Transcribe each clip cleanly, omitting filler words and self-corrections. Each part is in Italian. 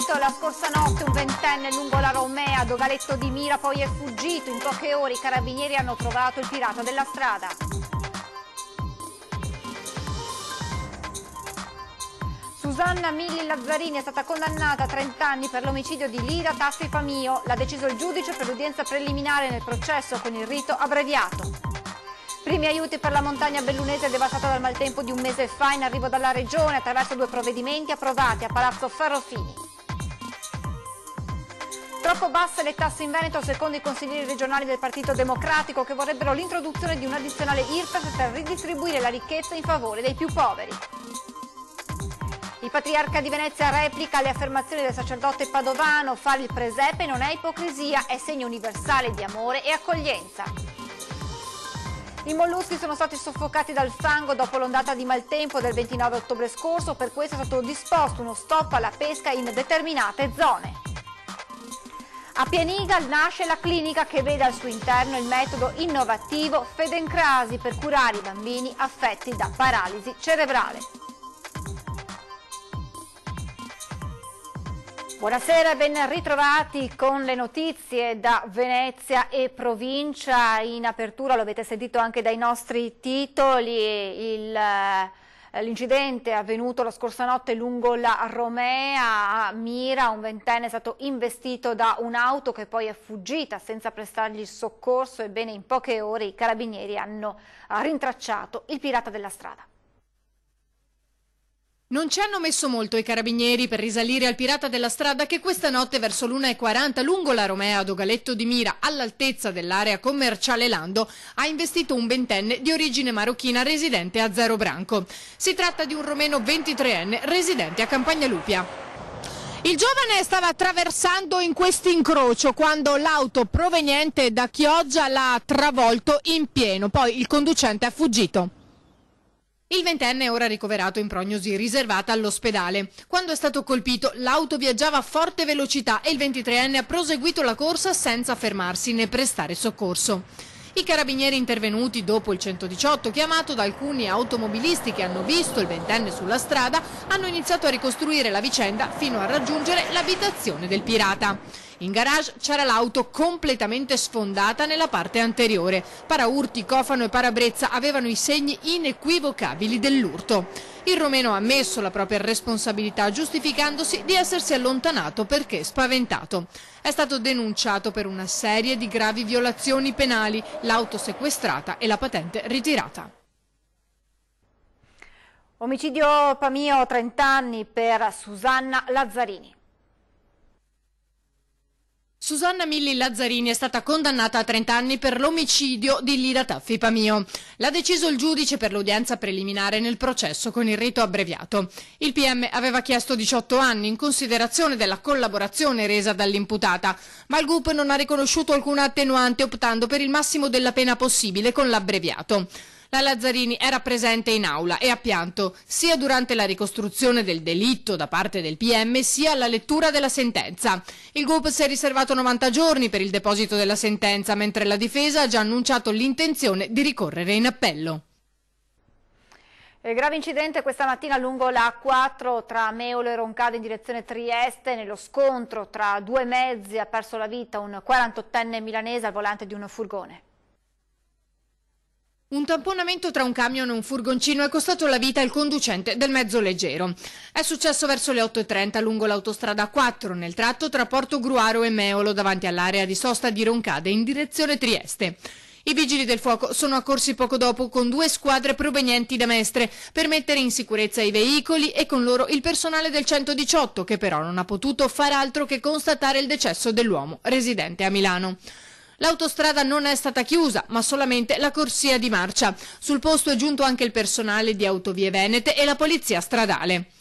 Ferito la scorsa notte un ventenne lungo la Romea, a Dogaletto di Mira, poi è fuggito. In poche ore i carabinieri hanno trovato il pirata della strada. Susanna Milli Lazzarini è stata condannata a 30 anni per l'omicidio di Lida Taffi Famio. L'ha deciso il giudice per l'udienza preliminare nel processo con il rito abbreviato. Primi aiuti per la montagna bellunese devastata dal maltempo di un mese fa, in arrivo dalla Regione attraverso 2 provvedimenti approvati a Palazzo Ferrofini. Troppo basse le tasse in Veneto secondo i consiglieri regionali del Partito Democratico, che vorrebbero l'introduzione di un'addizionale IRPEF per ridistribuire la ricchezza in favore dei più poveri. Il patriarca di Venezia replica le affermazioni del sacerdote padovano: fare il presepe non è ipocrisia, è segno universale di amore e accoglienza. I molluschi sono stati soffocati dal fango dopo l'ondata di maltempo del 29 ottobre scorso, per questo è stato disposto uno stop alla pesca in determinate zone. A Pianiga nasce la clinica che vede al suo interno il metodo innovativo Fedencrasi per curare i bambini affetti da paralisi cerebrale. Buonasera e ben ritrovati con le notizie da Venezia e provincia. In apertura, lo avete sentito anche dai nostri titoli, l'incidente è avvenuto la scorsa notte lungo la Romea a Mira. Un ventenne è stato investito da un'auto che poi è fuggita senza prestargli soccorso. Ebbene, in poche ore i carabinieri hanno rintracciato il pirata della strada. Non ci hanno messo molto i carabinieri per risalire al pirata della strada che questa notte verso l'1:40 lungo la Romea a Dogaletto di Mira, all'altezza dell'area commerciale Lando, ha investito un ventenne di origine marocchina residente a Zero Branco. Si tratta di un romeno 23enne residente a Campagnalupia. Il giovane stava attraversando in quest'incrocio quando l'auto proveniente da Chioggia l'ha travolto in pieno, poi il conducente è fuggito. Il ventenne è ora ricoverato in prognosi riservata all'ospedale. Quando è stato colpito, l'auto viaggiava a forte velocità e il 23enne ha proseguito la corsa senza fermarsi né prestare soccorso. I carabinieri intervenuti dopo il 118, chiamato da alcuni automobilisti che hanno visto il ventenne sulla strada, hanno iniziato a ricostruire la vicenda fino a raggiungere l'abitazione del pirata. In garage c'era l'auto completamente sfondata nella parte anteriore. Paraurti, cofano e parabrezza avevano i segni inequivocabili dell'urto. Il romeno ha ammesso la propria responsabilità, giustificandosi di essersi allontanato perché spaventato. È stato denunciato per una serie di gravi violazioni penali, l'auto sequestrata e la patente ritirata. Omicidio Pamio, 30 anni per Susanna Lazzarini. Susanna Milli Lazzarini è stata condannata a 30 anni per l'omicidio di Lida Taffi Famio. L'ha deciso il giudice per l'udienza preliminare nel processo con il rito abbreviato. Il PM aveva chiesto 18 anni in considerazione della collaborazione resa dall'imputata, ma il GUP non ha riconosciuto alcuna attenuante, optando per il massimo della pena possibile con l'abbreviato. La Lazzarini era presente in aula e ha pianto sia durante la ricostruzione del delitto da parte del PM sia alla lettura della sentenza. Il GUP si è riservato 90 giorni per il deposito della sentenza, mentre la difesa ha già annunciato l'intenzione di ricorrere in appello. Grave incidente questa mattina lungo la A4 tra Meolo e Roncade in direzione Trieste. Nello scontro tra 2 mezzi ha perso la vita un 48enne milanese al volante di un furgone. Un tamponamento tra un camion e un furgoncino è costato la vita al conducente del mezzo leggero. È successo verso le 8:30 lungo l'autostrada A4, nel tratto tra Porto Gruaro e Meolo, davanti all'area di sosta di Roncade in direzione Trieste. I vigili del fuoco sono accorsi poco dopo con 2 squadre provenienti da Mestre per mettere in sicurezza i veicoli e con loro il personale del 118, che però non ha potuto far altro che constatare il decesso dell'uomo residente a Milano. L'autostrada non è stata chiusa, ma solamente la corsia di marcia. Sul posto è giunto anche il personale di Autovie Venete e la polizia stradale.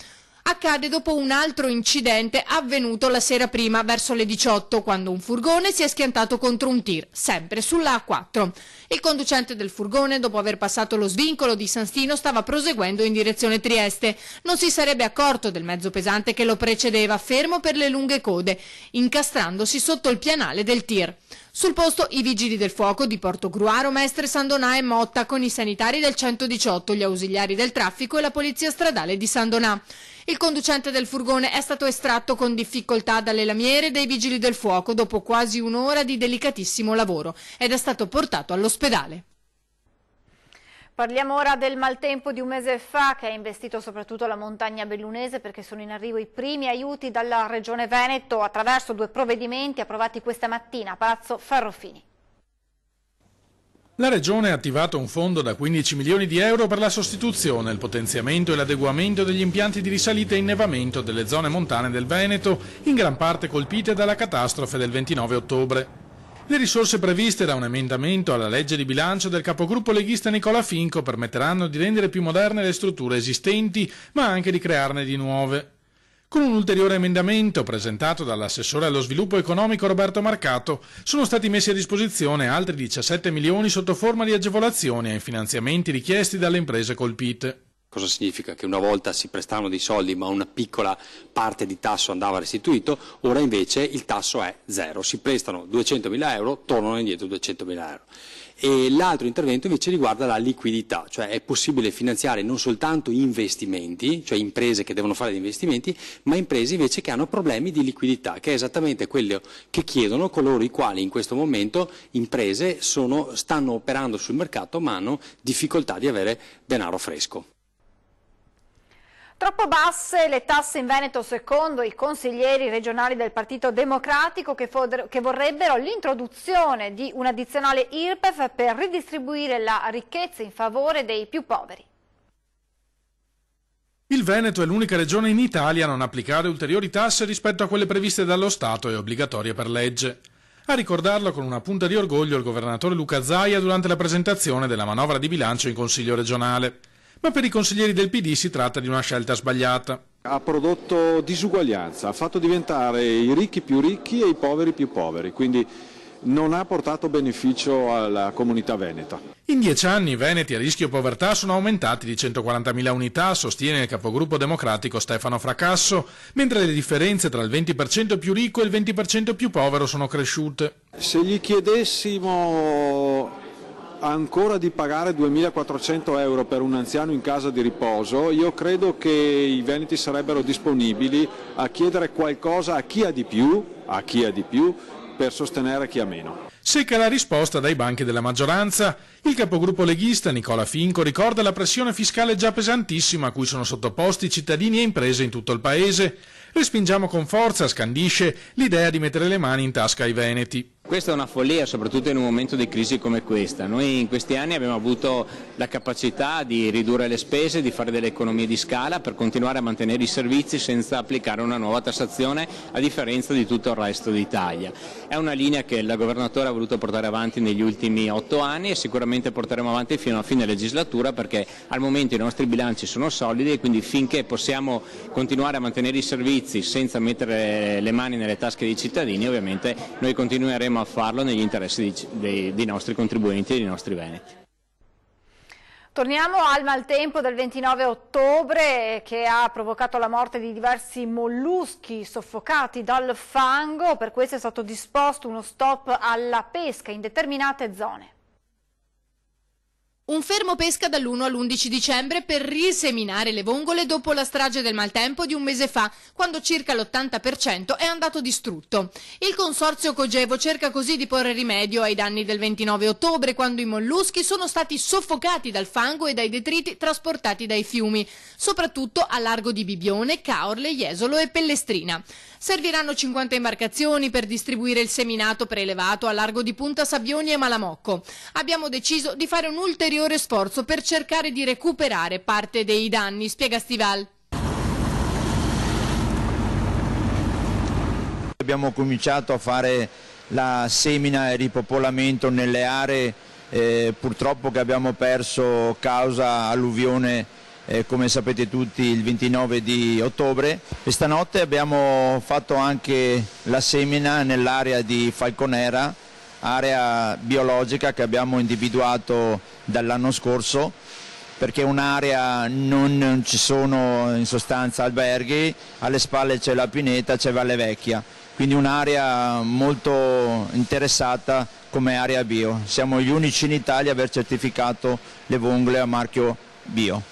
Accade dopo un altro incidente avvenuto la sera prima, verso le 18, quando un furgone si è schiantato contro un tir, sempre sulla A4. Il conducente del furgone, dopo aver passato lo svincolo di San Stino, stava proseguendo in direzione Trieste. Non si sarebbe accorto del mezzo pesante che lo precedeva, fermo per le lunghe code, incastrandosi sotto il pianale del tir. Sul posto i vigili del fuoco di Portogruaro, Mestre, San Donà e Motta, con i sanitari del 118, gli ausiliari del traffico e la polizia stradale di San Donà. Il conducente del furgone è stato estratto con difficoltà dalle lamiere dei vigili del fuoco dopo quasi un'ora di delicatissimo lavoro ed è stato portato all'ospedale. Parliamo ora del maltempo di un mese fa che ha investito soprattutto la montagna bellunese, perché sono in arrivo i primi aiuti dalla Regione Veneto attraverso 2 provvedimenti approvati questa mattina a Palazzo Ferrofini. La Regione ha attivato un fondo da 15 milioni di euro per la sostituzione, il potenziamento e l'adeguamento degli impianti di risalita e innevamento delle zone montane del Veneto, in gran parte colpite dalla catastrofe del 29 ottobre. Le risorse previste da un emendamento alla legge di bilancio del capogruppo leghista Nicola Finco permetteranno di rendere più moderne le strutture esistenti, ma anche di crearne di nuove. Con un ulteriore emendamento presentato dall'assessore allo sviluppo economico Roberto Marcato, sono stati messi a disposizione altri 17 milioni sotto forma di agevolazioni ai finanziamenti richiesti dalle imprese colpite. Cosa significa? Che una volta si prestavano dei soldi ma una piccola parte di tasso andava restituito, ora invece il tasso è zero, si prestano 200.000 euro, tornano indietro 200.000 euro. E l'altro intervento invece riguarda la liquidità, cioè è possibile finanziare non soltanto investimenti, cioè imprese che devono fare degli investimenti, ma imprese invece che hanno problemi di liquidità, che è esattamente quello che chiedono coloro i quali in questo momento imprese stanno operando sul mercato ma hanno difficoltà di avere denaro fresco. Troppo basse le tasse in Veneto secondo i consiglieri regionali del Partito Democratico che vorrebbero l'introduzione di un'addizionale IRPEF per ridistribuire la ricchezza in favore dei più poveri. Il Veneto è l'unica regione in Italia a non applicare ulteriori tasse rispetto a quelle previste dallo Stato e obbligatorie per legge. A ricordarlo con una punta di orgoglio il governatore Luca Zaia durante la presentazione della manovra di bilancio in Consiglio regionale. Ma per i consiglieri del PD si tratta di una scelta sbagliata. Ha prodotto disuguaglianza, ha fatto diventare i ricchi più ricchi e i poveri più poveri, quindi non ha portato beneficio alla comunità veneta. In 10 anni i veneti a rischio povertà sono aumentati di 140.000 unità, sostiene il capogruppo democratico Stefano Fracasso, mentre le differenze tra il 20% più ricco e il 20% più povero sono cresciute. Se gli chiedessimo ancora di pagare 2.400 euro per un anziano in casa di riposo, io credo che i veneti sarebbero disponibili a chiedere qualcosa a chi ha di più, per sostenere chi ha meno. Secca la risposta dai banchi della maggioranza. Il capogruppo leghista Nicola Finco ricorda la pressione fiscale già pesantissima a cui sono sottoposti cittadini e imprese in tutto il paese. Respingiamo con forza, scandisce, l'idea di mettere le mani in tasca ai veneti. Questa è una follia, soprattutto in un momento di crisi come questa. Noi in questi anni abbiamo avuto la capacità di ridurre le spese, di fare delle economie di scala per continuare a mantenere i servizi senza applicare una nuova tassazione, a differenza di tutto il resto d'Italia. È una linea che il governatore ha voluto portare avanti negli ultimi 8 anni e sicuramente porteremo avanti fino a fine legislatura, perché al momento i nostri bilanci sono solidi e quindi finché possiamo continuare a mantenere i servizi senza mettere le mani nelle tasche dei cittadini, ovviamente noi continueremo a farlo negli interessi dei nostri contribuenti e dei nostri veneti. Torniamo al maltempo del 29 ottobre che ha provocato la morte di diversi molluschi soffocati dal fango. Per questo è stato disposto uno stop alla pesca in determinate zone. Un fermo pesca dall'1 all'11 dicembre per riseminare le vongole dopo la strage del maltempo di un mese fa, quando circa l'80% è andato distrutto. Il consorzio Cogevo cerca così di porre rimedio ai danni del 29 ottobre, quando i molluschi sono stati soffocati dal fango e dai detriti trasportati dai fiumi, soprattutto a largo di Bibione, Caorle, Jesolo e Pellestrina. Serviranno 50 imbarcazioni per distribuire il seminato prelevato a largo di Punta Sabbioni e Malamocco. Abbiamo deciso di fare un ulteriore sforzo per cercare di recuperare parte dei danni, spiega Stival. Abbiamo cominciato a fare la semina e ripopolamento nelle aree purtroppo che abbiamo perso causa alluvione, come sapete tutti, il 29 di ottobre. E stanotte abbiamo fatto anche la semina nell'area di Falconera, area biologica che abbiamo individuato dall'anno scorso, perché è un'area non ci sono in sostanza alberghi, alle spalle c'è la pineta, c'è Valle Vecchia, quindi un'area molto interessata come area bio. Siamo gli unici in Italia a aver certificato le vongole a marchio bio.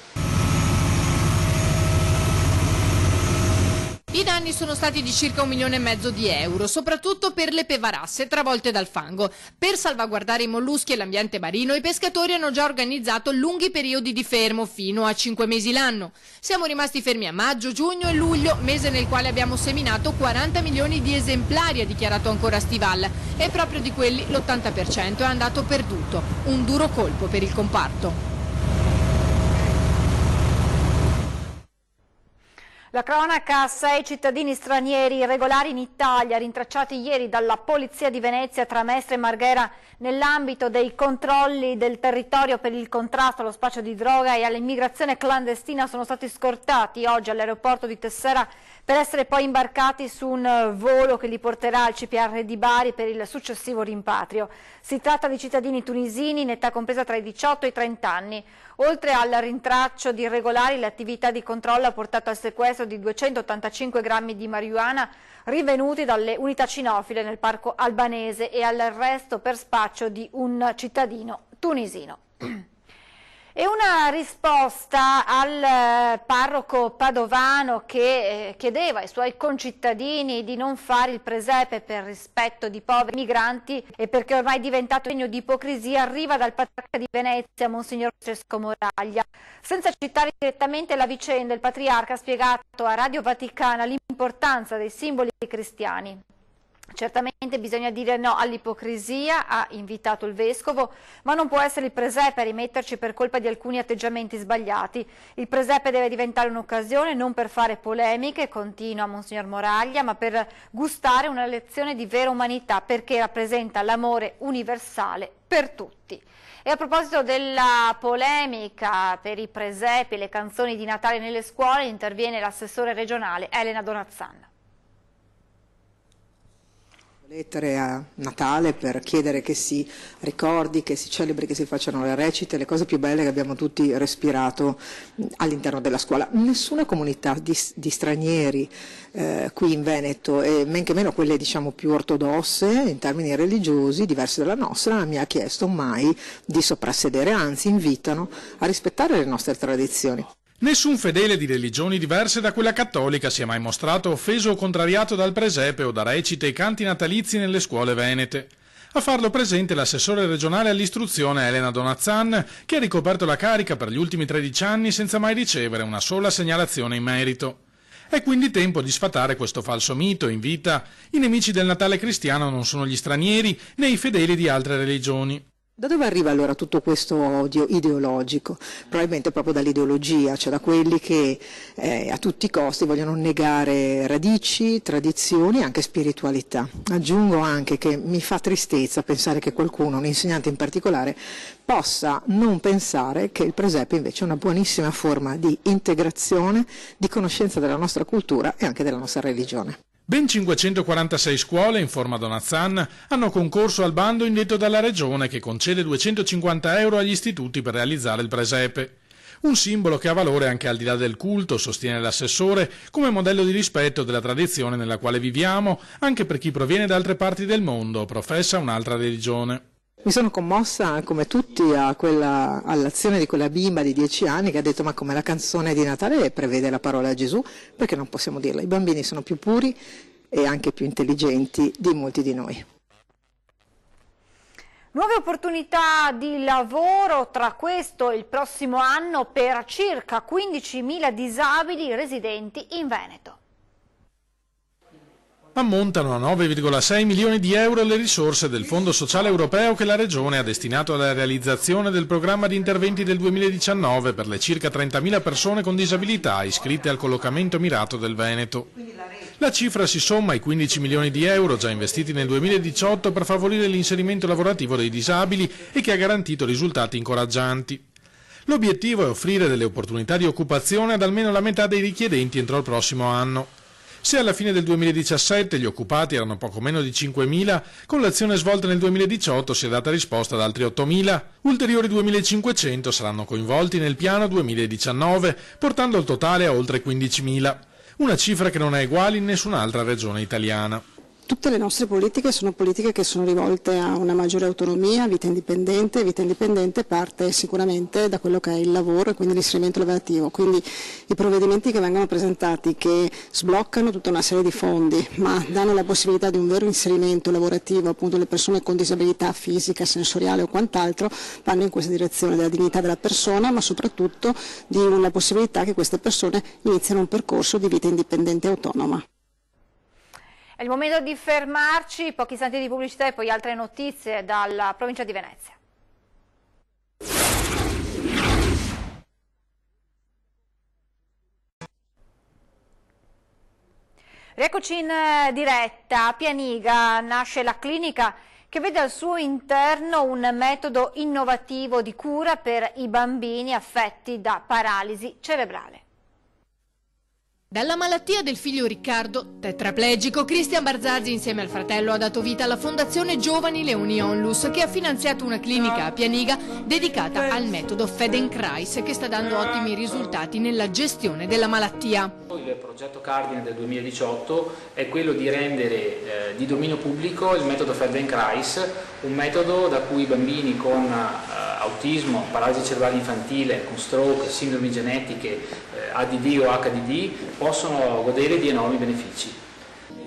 I danni sono stati di circa 1,5 milioni di euro, soprattutto per le pevarasse travolte dal fango. Per salvaguardare i molluschi e l'ambiente marino, i pescatori hanno già organizzato lunghi periodi di fermo, fino a 5 mesi l'anno. Siamo rimasti fermi a maggio, giugno e luglio, mese nel quale abbiamo seminato 40 milioni di esemplari, ha dichiarato ancora Stival, e proprio di quelli l'80% è andato perduto. Un duro colpo per il comparto. La cronaca: 6 cittadini stranieri irregolari in Italia, rintracciati ieri dalla Polizia di Venezia tra Mestre e Marghera nell'ambito dei controlli del territorio per il contrasto allo spaccio di droga e all'immigrazione clandestina, sono stati scortati oggi all'aeroporto di Tessera per essere poi imbarcati su un volo che li porterà al CPR di Bari per il successivo rimpatrio. Si tratta di cittadini tunisini in età compresa tra i 18 e i 30 anni. Oltre al rintraccio di irregolari, l'attività di controllo ha portato al sequestro di 285 grammi di marijuana rivenuti dalle unità cinofile nel parco albanese e all'arresto per spaccio di un cittadino tunisino. E una risposta al parroco padovano che chiedeva ai suoi concittadini di non fare il presepe per rispetto di poveri migranti e perché ormai è diventato segno di ipocrisia, arriva dal patriarca di Venezia, Monsignor Francesco Moraglia. Senza citare direttamente la vicenda, il patriarca ha spiegato a Radio Vaticana l'importanza dei simboli cristiani. Certamente bisogna dire no all'ipocrisia, ha invitato il vescovo, ma non può essere il presepe a rimetterci per colpa di alcuni atteggiamenti sbagliati. Il presepe deve diventare un'occasione non per fare polemiche, continua Monsignor Moraglia, ma per gustare una lezione di vera umanità, perché rappresenta l'amore universale per tutti. E a proposito della polemica per i presepi e le canzoni di Natale nelle scuole, interviene l'assessore regionale Elena Donazzan. Lettere a Natale per chiedere che si ricordi, che si celebri, che si facciano le recite, le cose più belle che abbiamo tutti respirato all'interno della scuola. Nessuna comunità di stranieri qui in Veneto, e men che meno quelle diciamo più ortodosse in termini religiosi, diverse dalla nostra, mi ha chiesto mai di soprassedere, anzi invitano a rispettare le nostre tradizioni. Nessun fedele di religioni diverse da quella cattolica si è mai mostrato offeso o contrariato dal presepe o da recite e canti natalizi nelle scuole venete. A farlo presente l'assessore regionale all'istruzione Elena Donazzan, che ha ricoperto la carica per gli ultimi 13 anni senza mai ricevere una sola segnalazione in merito. È quindi tempo di sfatare questo falso mito. Invita: i nemici del Natale cristiano non sono gli stranieri né i fedeli di altre religioni. Da dove arriva allora tutto questo odio ideologico? Probabilmente proprio dall'ideologia, cioè da quelli che a tutti i costi vogliono negare radici, tradizioni e anche spiritualità. Aggiungo anche che mi fa tristezza pensare che qualcuno, un insegnante in particolare, possa non pensare che il presepe invece è una buonissima forma di integrazione, di conoscenza della nostra cultura e anche della nostra religione. Ben 546 scuole, informa Donazzan, hanno concorso al bando indetto dalla Regione, che concede 250 euro agli istituti per realizzare il presepe. Un simbolo che ha valore anche al di là del culto, sostiene l'assessore, come modello di rispetto della tradizione nella quale viviamo, anche per chi proviene da altre parti del mondo o professa un'altra religione. Mi sono commossa come tutti all'azione di quella bimba di 10 anni che ha detto: ma come la canzone di Natale prevede la parola Gesù, perché non possiamo dirla? I bambini sono più puri e anche più intelligenti di molti di noi. Nuove opportunità di lavoro tra questo e il prossimo anno per circa 15.000 disabili residenti in Veneto. Ammontano a 9,6 milioni di euro le risorse del Fondo Sociale Europeo che la Regione ha destinato alla realizzazione del programma di interventi del 2019 per le circa 30.000 persone con disabilità iscritte al collocamento mirato del Veneto. La cifra si somma ai 15 milioni di euro già investiti nel 2018 per favorire l'inserimento lavorativo dei disabili e che ha garantito risultati incoraggianti. L'obiettivo è offrire delle opportunità di occupazione ad almeno la metà dei richiedenti entro il prossimo anno. Se alla fine del 2017 gli occupati erano poco meno di 5.000, con l'azione svolta nel 2018 si è data risposta ad altri 8.000, ulteriori 2.500 saranno coinvolti nel piano 2019, portando il totale a oltre 15.000, una cifra che non è uguale in nessun'altra regione italiana. Tutte le nostre politiche sono politiche che sono rivolte a una maggiore autonomia, vita indipendente parte sicuramente da quello che è il lavoro e quindi l'inserimento lavorativo, quindi i provvedimenti che vengono presentati che sbloccano tutta una serie di fondi ma danno la possibilità di un vero inserimento lavorativo appunto alle persone con disabilità fisica, sensoriale o quant'altro vanno in questa direzione della dignità della persona ma soprattutto di una possibilità che queste persone iniziano un percorso di vita indipendente e autonoma. È il momento di fermarci, pochi istanti di pubblicità e poi altre notizie dalla provincia di Venezia. Rieccoci in diretta. A Pianiga nasce la clinica che vede al suo interno un metodo innovativo di cura per i bambini affetti da paralisi cerebrale. Dalla malattia del figlio Riccardo, tetraplegico, Cristian Barzazzi insieme al fratello ha dato vita alla Fondazione Giovani Leoni Onlus che ha finanziato una clinica a Pianiga dedicata al metodo Feldenkrais che sta dando ottimi risultati nella gestione della malattia. Il progetto cardine del 2018 è quello di rendere di dominio pubblico il metodo Feldenkrais, un metodo da cui i bambini con autismo, paralisi cerebrale infantile, con stroke, sindromi genetiche, ADD o HDD possono godere di enormi benefici.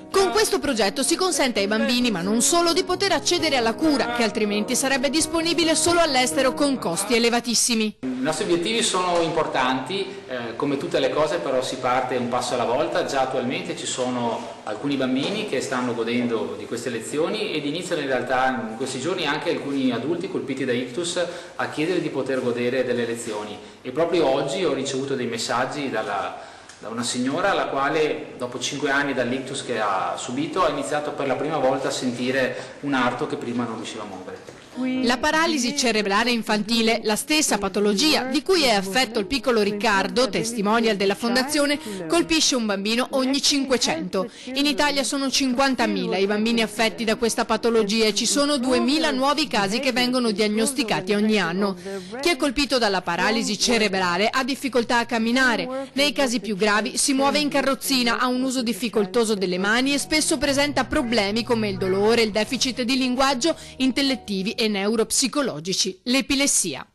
Con questo progetto si consente ai bambini, ma non solo, di poter accedere alla cura, che altrimenti sarebbe disponibile solo all'estero con costi elevatissimi. I nostri obiettivi sono importanti, come tutte le cose però si parte un passo alla volta. Già attualmente ci sono alcuni bambini che stanno godendo di queste lezioni ed iniziano in realtà in questi giorni anche alcuni adulti colpiti da ictus a chiedere di poter godere delle lezioni. E proprio oggi ho ricevuto dei messaggi da una signora alla quale dopo 5 anni dall'ictus che ha subito ha iniziato per la prima volta a sentire un arto che prima non riusciva a muovere. La paralisi cerebrale infantile, la stessa patologia di cui è affetto il piccolo Riccardo, testimonial della Fondazione, colpisce un bambino ogni 500. In Italia sono 50.000 i bambini affetti da questa patologia e ci sono 2.000 nuovi casi che vengono diagnosticati ogni anno. Chi è colpito dalla paralisi cerebrale ha difficoltà a camminare, nei casi più gravi si muove in carrozzina, ha un uso difficoltoso delle mani e spesso presenta problemi come il dolore, il deficit di linguaggio, intellettivi e neuropsicologici, l'epilessia.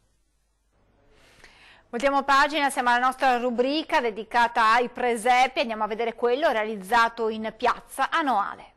Voltiamo pagina, siamo alla nostra rubrica dedicata ai presepi, andiamo a vedere quello realizzato in piazza a Noale.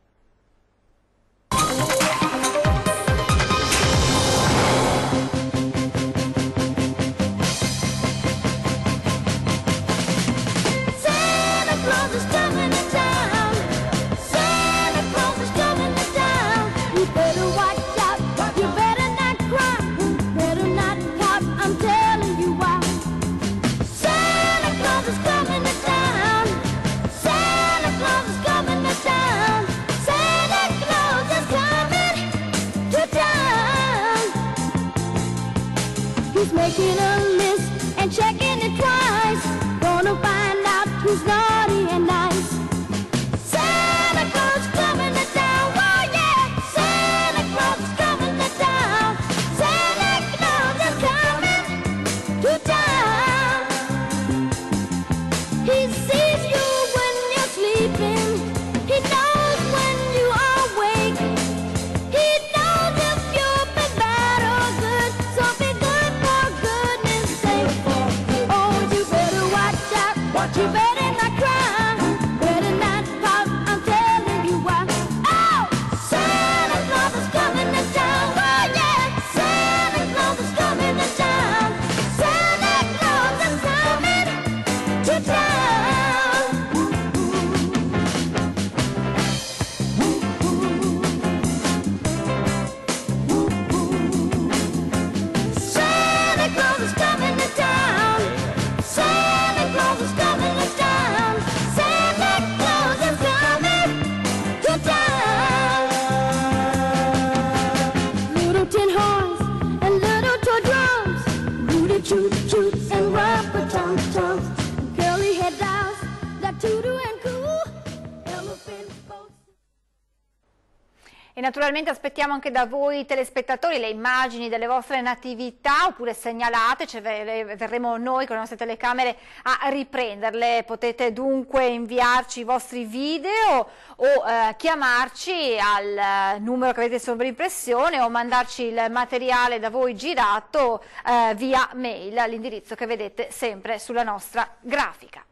Making a list and checking it twice. Gonna find out who's naughty and nice. Santa Claus coming to town. Oh yeah, Santa Claus is coming to town. Santa Claus is coming to town. He sees you when you're sleeping. He knows when you are awake. He knows if you've been bad or good. So be good for goodness E naturalmente aspettiamo anche da voi telespettatori le immagini delle vostre natività, oppure segnalateci, verremo noi con le nostre telecamere a riprenderle. Potete dunque inviarci i vostri video o chiamarci al numero che avete sovrimpressione o mandarci il materiale da voi girato via mail all'indirizzo che vedete sempre sulla nostra grafica.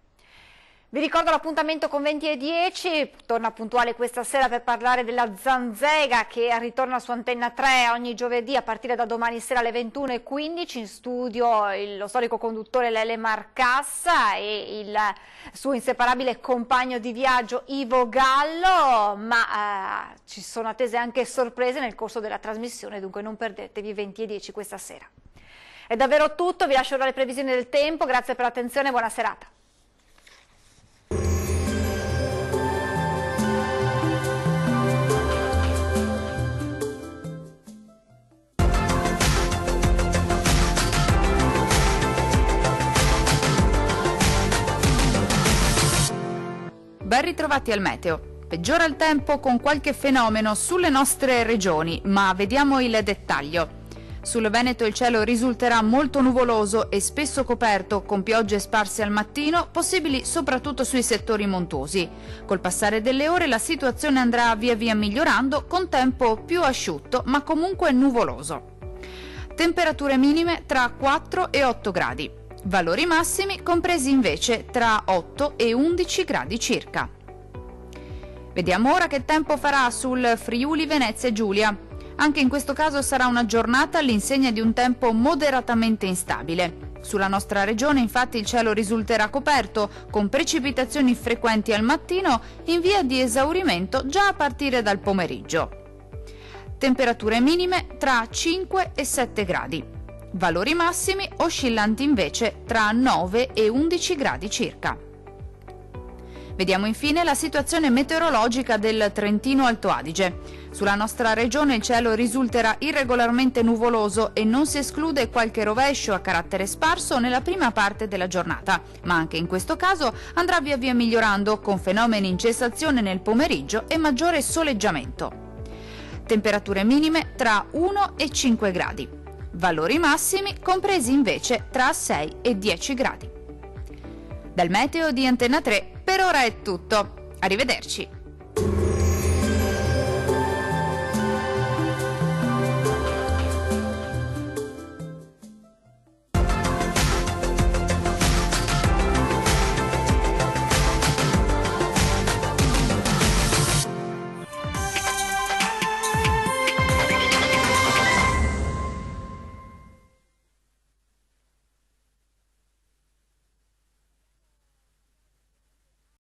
Vi ricordo l'appuntamento con 20:10, torna puntuale questa sera per parlare della Zanzega che ritorna su Antenna 3 ogni giovedì a partire da domani sera alle 21:15, in studio lo storico conduttore Lele Marcassa e il suo inseparabile compagno di viaggio Ivo Gallo, ma ci sono attese anche sorprese nel corso della trasmissione, dunque non perdetevi 20:10 questa sera. È davvero tutto, vi lascio ora le previsioni del tempo, grazie per l'attenzione e buona serata. Ben ritrovati al meteo. Peggiora il tempo con qualche fenomeno sulle nostre regioni, ma vediamo il dettaglio. Sul Veneto il cielo risulterà molto nuvoloso e spesso coperto, con piogge sparse al mattino, possibili soprattutto sui settori montuosi. Col passare delle ore la situazione andrà via via migliorando, con tempo più asciutto, ma comunque nuvoloso. Temperature minime tra 4 e 8 gradi. Valori massimi compresi invece tra 8 e 11 gradi circa. Vediamo ora che tempo farà sul Friuli Venezia Giulia. Anche in questo caso sarà una giornata all'insegna di un tempo moderatamente instabile. Sulla nostra regione infatti il cielo risulterà coperto, con precipitazioni frequenti al mattino in via di esaurimento già a partire dal pomeriggio. Temperature minime tra 5 e 7 gradi. Valori massimi oscillanti invece tra 9 e 11 gradi circa. Vediamo infine la situazione meteorologica del Trentino Alto Adige. Sulla nostra regione il cielo risulterà irregolarmente nuvoloso e non si esclude qualche rovescio a carattere sparso nella prima parte della giornata, ma anche in questo caso andrà via via migliorando con fenomeni in cessazione nel pomeriggio e maggiore soleggiamento. Temperature minime tra 1 e 5 gradi. Valori massimi compresi invece tra 6 e 10 gradi. Dal meteo di Antenna 3 per ora è tutto. Arrivederci.